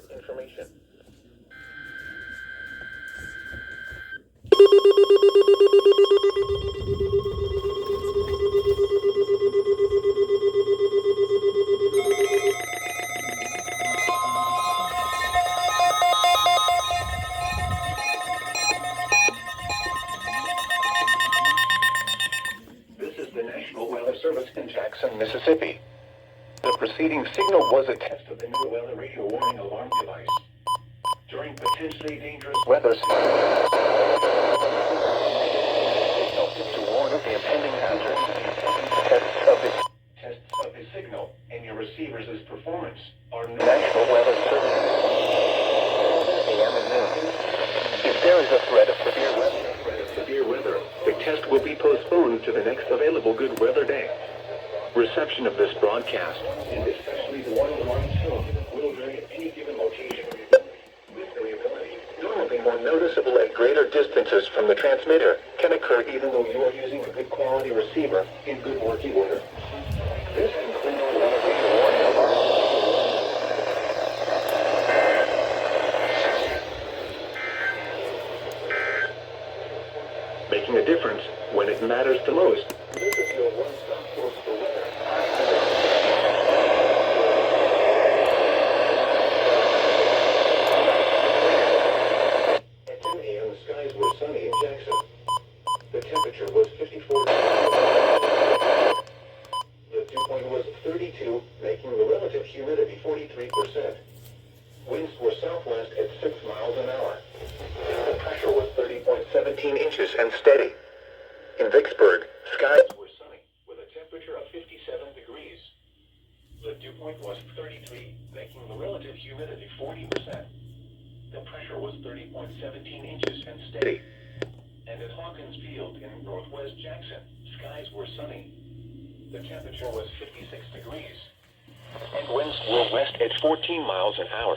alert information. This is the National Weather Service in Jackson, Mississippi. The preceding signal was a test of the new weather radio warning alarm device. During potentially dangerous weather to warn of the impending hazard. Tests of the signal and your receiver's performance are National Weather Service. AM and noon. If there is a threat of severe weather, the test will be postponed to the next available good weather day. Reception of this broadcast, and especially the one alarm tone, will vary at any given location. This variability, normally more noticeable at greater distances from the transmitter, can occur even though you are using a good quality receiver in good working order. This includes the weather radio warning alarm. Making a difference when it matters the most. This is your one-stop source for weather. At 10 a.m., the skies were sunny in Jackson. The temperature was 54 degrees. The dew point was 32, making the relative humidity 43%. Winds were southwest at 6 miles an hour. The pressure was 30.17 inches and steady. In Vicksburg, skies were sunny with a temperature of 57 degrees. The dew point was 33, making the relative humidity 40%. The pressure was 30.17 inches and steady. And at Hawkins Field in northwest Jackson, skies were sunny. The temperature was 56 degrees. And winds were west at 14 miles an hour.